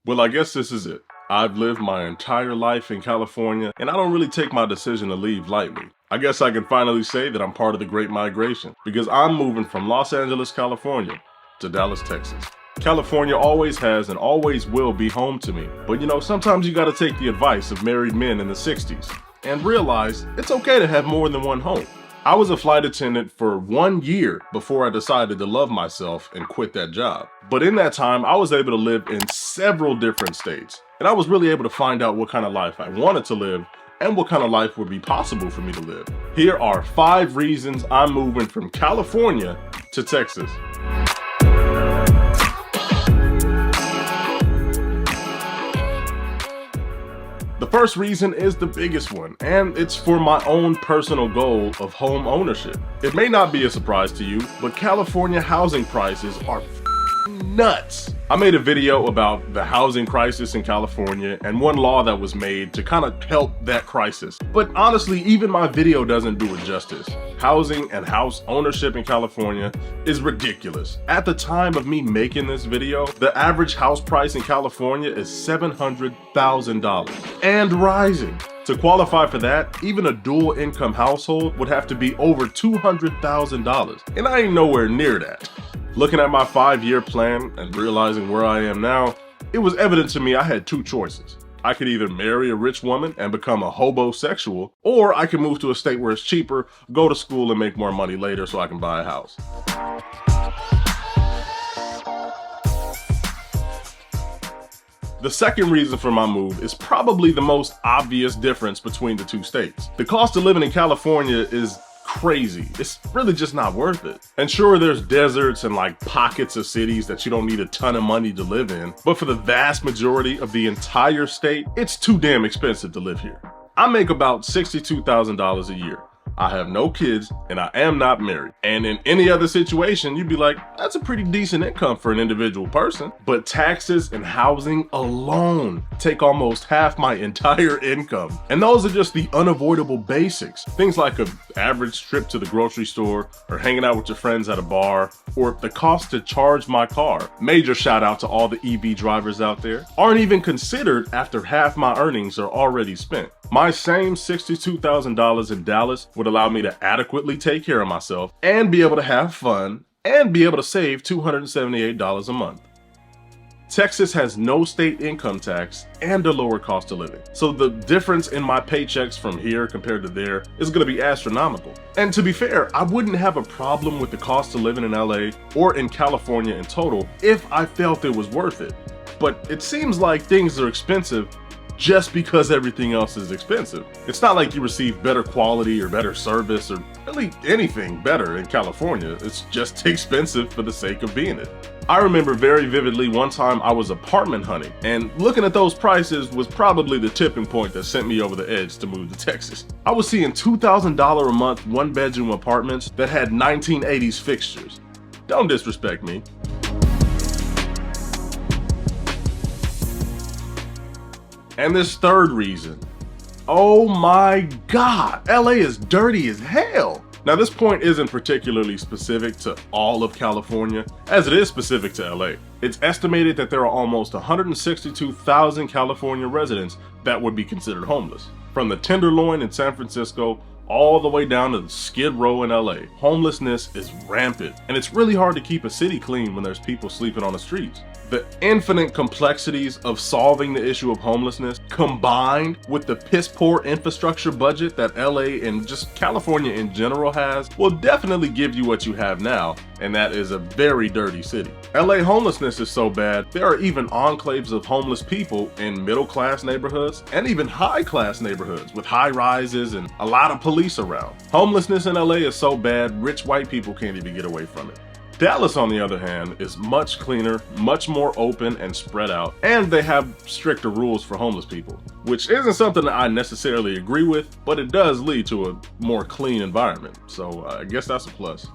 Well, I guess this is it. I've lived my entire life in California, and I don't really take my decision to leave lightly. I guess I can finally say that I'm part of the Great Migration, because I'm moving from Los Angeles, California to Dallas, Texas. California always has and always will be home to me. But sometimes you gotta take the advice of married men in the 60s and realize it's okay to have more than one home. I was a flight attendant for 1 year before I decided to love myself and quit that job. But in that time, I was able to live in several different states. And I was really able to find out what kind of life I wanted to live and what kind of life would be possible for me to live. Here are 5 reasons I'm moving from California to Texas. The first reason is the biggest one, and it's for my own personal goal of home ownership. It may not be a surprise to you, but California housing prices are nuts. I made a video about the housing crisis in California and one law that was made to kind of help that crisis. But honestly, even my video doesn't do it justice. Housing and house ownership in California is ridiculous. At the time of me making this video, the average house price in California is $700,000 and rising. To qualify for that, even a dual income household would have to be over $200,000, and I ain't nowhere near that. Looking at my 5-year plan and realizing where I am now, it was evident to me I had 2 choices. I could either marry a rich woman and become a hobosexual, or I could move to a state where it's cheaper, go to school and make more money later so I can buy a house. The second reason for my move is probably the most obvious difference between the 2 states. The cost of living in California is crazy. It's really just not worth it. And sure, there's deserts and pockets of cities that you don't need a ton of money to live in, but for the vast majority of the entire state, it's too damn expensive to live here. I make about $62,000 a year. I have no kids and I am not married. And in any other situation, you'd be like, that's a pretty decent income for an individual person. But taxes and housing alone take almost half my entire income. And those are just the unavoidable basics. Things like an average trip to the grocery store or hanging out with your friends at a bar, or the cost to charge my car. Major shout out to all the EV drivers out there. Aren't even considered after half my earnings are already spent. My same $62,000 in Dallas would allow me to adequately take care of myself and be able to have fun and be able to save $278 a month. Texas has no state income tax and a lower cost of living. So the difference in my paychecks from here compared to there is gonna be astronomical. And to be fair, I wouldn't have a problem with the cost of living in LA or in California in total if I felt it was worth it. But it seems like things are expensive just because everything else is expensive. It's not like you receive better quality or better service or really anything better in California. It's just expensive for the sake of being it. I remember very vividly one time I was apartment hunting, and looking at those prices was probably the tipping point that sent me over the edge to move to Texas. I was seeing $2,000 a month 1-bedroom apartments that had 1980s fixtures. Don't disrespect me. And this third reason, oh my God, LA is dirty as hell. Now this point isn't particularly specific to all of California, as it is specific to LA. It's estimated that there are almost 162,000 California residents that would be considered homeless. From the Tenderloin in San Francisco all the way down to the Skid Row in LA, homelessness is rampant, and it's really hard to keep a city clean when there's people sleeping on the streets. The infinite complexities of solving the issue of homelessness, combined with the piss-poor infrastructure budget that LA and just California in general has, will definitely give you what you have now, and that is a very dirty city. LA homelessness is so bad, there are even enclaves of homeless people in middle-class neighborhoods and even high-class neighborhoods with high rises and a lot of police around. Homelessness in LA is so bad, rich white people can't even get away from it. Dallas, on the other hand, is much cleaner, much more open and spread out, and they have stricter rules for homeless people, which isn't something that I necessarily agree with, but it does lead to a more clean environment, so I guess that's a plus.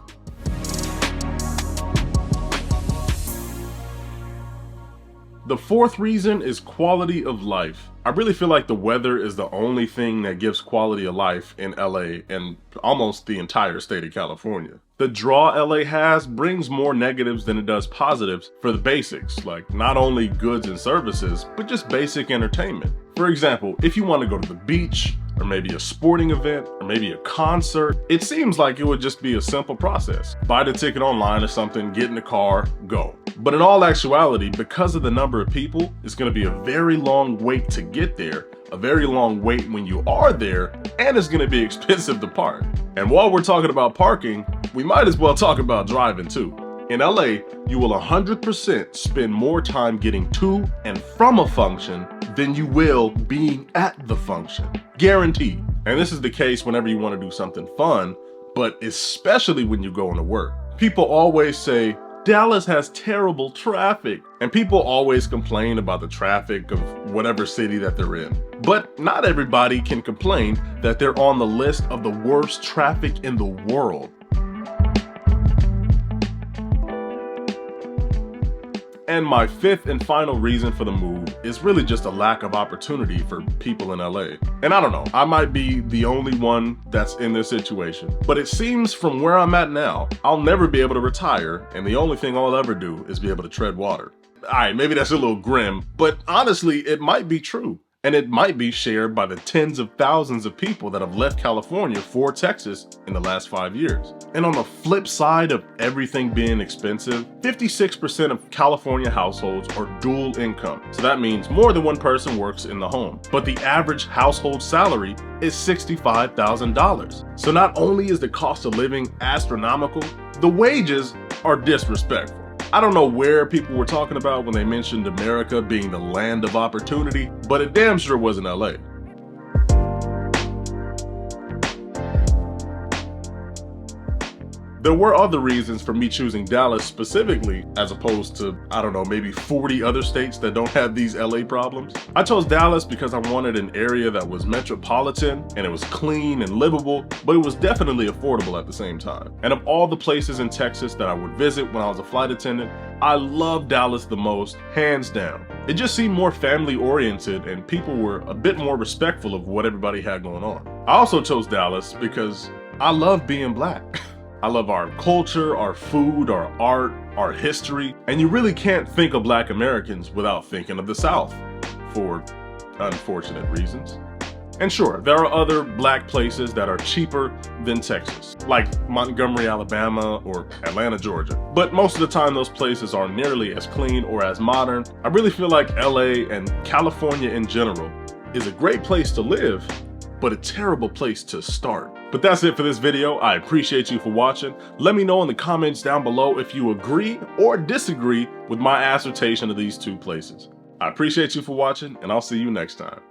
The fourth reason is quality of life. I really feel like the weather is the only thing that gives quality of life in LA and almost the entire state of California. The draw LA has brings more negatives than it does positives for the basics, like not only goods and services, but just basic entertainment. For example, if you want to go to the beach, or maybe a sporting event, or maybe a concert, it seems like it would just be a simple process. Buy the ticket online or something, get in the car, go. But in all actuality, because of the number of people, it's going to be a very long wait to get there, a very long wait when you are there, and it's going to be expensive to park. And while we're talking about parking, we might as well talk about driving too. In LA, you will 100% spend more time getting to and from a function than you will being at the function. Guaranteed. And this is the case whenever you want to do something fun, but especially when you're going to work. People always say, Dallas has terrible traffic, and people always complain about the traffic of whatever city that they're in. But not everybody can complain that they're on the list of the worst traffic in the world. And my fifth and final reason for the move is really just a lack of opportunity for people in LA. And I don't know, I might be the only one that's in this situation, but it seems from where I'm at now, I'll never be able to retire, and the only thing I'll ever do is be able to tread water. Alright, maybe that's a little grim, but honestly, it might be true. And it might be shared by the tens of thousands of people that have left California for Texas in the last 5 years. And on the flip side of everything being expensive, 56% of California households are dual income. So that means more than one person works in the home. But the average household salary is $65,000. So not only is the cost of living astronomical, the wages are disrespectful. I don't know where people were talking about when they mentioned America being the land of opportunity, but it damn sure wasn't LA. There were other reasons for me choosing Dallas specifically, as opposed to, I don't know, maybe 40 other states that don't have these LA problems. I chose Dallas because I wanted an area that was metropolitan and it was clean and livable, but it was definitely affordable at the same time. And of all the places in Texas that I would visit when I was a flight attendant, I loved Dallas the most, hands down. It just seemed more family oriented and people were a bit more respectful of what everybody had going on. I also chose Dallas because I love being black. I love our culture, our food, our art, our history, and you really can't think of Black Americans without thinking of the South, for unfortunate reasons. And sure, there are other black places that are cheaper than Texas, like Montgomery, Alabama, or Atlanta, Georgia. But most of the time those places aren't nearly as clean or as modern. I really feel like LA and California in general is a great place to live, but a terrible place to start. But that's it for this video. I appreciate you for watching. Let me know in the comments down below if you agree or disagree with my assertion of these two places. I appreciate you for watching, and I'll see you next time.